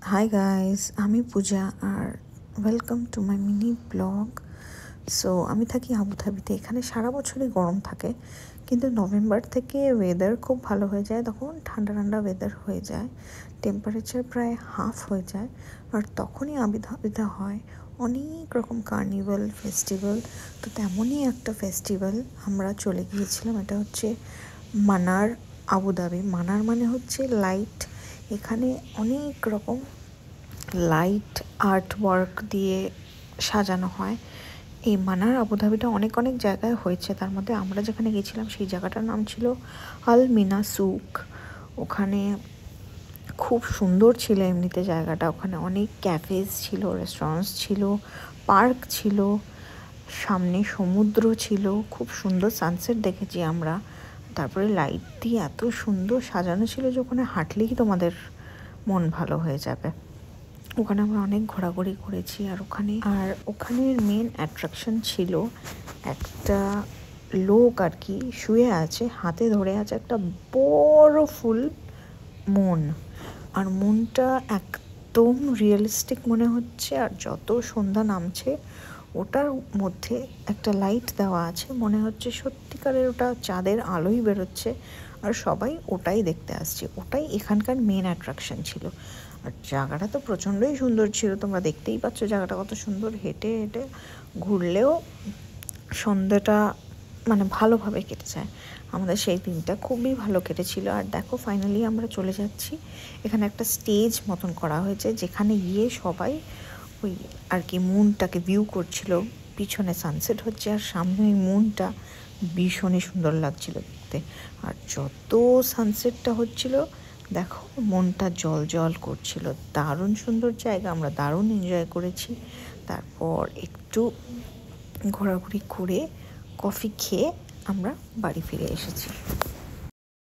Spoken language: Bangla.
হাই গাইস, আমি পূজা আর welcome to my mini vlog. So আমি থাকি আবুধাবিতে। এখানে সারা বছরই গরম থাকে, কিন্তু নভেম্বর থেকে ওয়েদার খুব ভালো হয়ে যায়। তখন ঠান্ডা ঠান্ডা ওয়েদার হয়ে যায়, টেম্পারেচার প্রায় হাফ হয়ে যায়। আর তখনই আবুধাবিতে হয় অনেক রকম কার্নিভাল ফেস্টিভ্যাল। তো তেমনই একটা ফেস্টিভ্যাল আমরা চলে গিয়েছিলাম। এটা হচ্ছে মানার আবুধাবি। মানার মানে হচ্ছে লাইট। এখানে অনেক রকম লাইট আর্ট ওয়ার্ক দিয়ে সাজানো হয়। এই মানার আবুধাবিটা অনেক অনেক জায়গায় হয়েছে। তার মধ্যে আমরা যেখানে গেছিলাম সেই জায়গাটার নাম ছিল আল মিনা সুক। ওখানে খুব সুন্দর ছিল এমনিতে জায়গাটা। ওখানে অনেক ক্যাফেজ ছিল, রেস্টুরেন্টস ছিল, পার্ক ছিল, সামনে সমুদ্র ছিল। খুব সুন্দর সানসেট দেখেছি আমরা। তারপরে লাইট দিয়ে এত সুন্দর সাজানো ছিল যে ওখানে হাঁটলেই তোমাদের মন ভালো হয়ে যাবে। ওখানে আমরা অনেক ঘোরাঘুরি করেছি। আর ওখানের মেন অ্যাট্রাকশন ছিল একটা লোক আর কি শুয়ে আছে, হাতে ধরে আছে একটা বড় ফুল মন। আর মনটা একদম রিয়েলিস্টিক মনে হচ্ছে। আর যত সন্ধ্যা নামছে ওটার মধ্যে একটা লাইট দেওয়া আছে, মনে হচ্ছে সত্যিকারের ওটা চাঁদের আলোই বেরোচ্ছে। আর সবাই ওটাই দেখতে আসছে। ওটাই এখানকার মেন অ্যাট্রাকশন ছিল। আর জায়গাটা তো প্রচণ্ডই সুন্দর ছিল, তোমরা দেখতেই পাচ্ছ জায়গাটা কত সুন্দর। হেঁটে হেঁটে ঘুরলেও সন্ধ্যাটা মানে ভালোভাবে কেটে যায়। আমাদের সেই দিনটা খুবই ভালো কেটেছিল। আর দেখো ফাইনালি আমরা চলে যাচ্ছি। এখানে একটা স্টেজ মতন করা হয়েছে, যেখানে গিয়ে সবাই ওই আর কি মুনটাকে ভিউ করছিল। পিছনে সানসেট হচ্ছে আর সামনে ওই মুনটা ভীষণই সুন্দর লাগছিল দেখতে। আর যত সানসেটটা হচ্ছিল দেখো মনটা জল জল করছিল। দারুণ সুন্দর জায়গা, আমরা দারুণ এনজয় করেছি। তারপর একটু ঘোরাঘুরি করে কফি খেয়ে আমরা বাড়ি ফিরে এসেছি।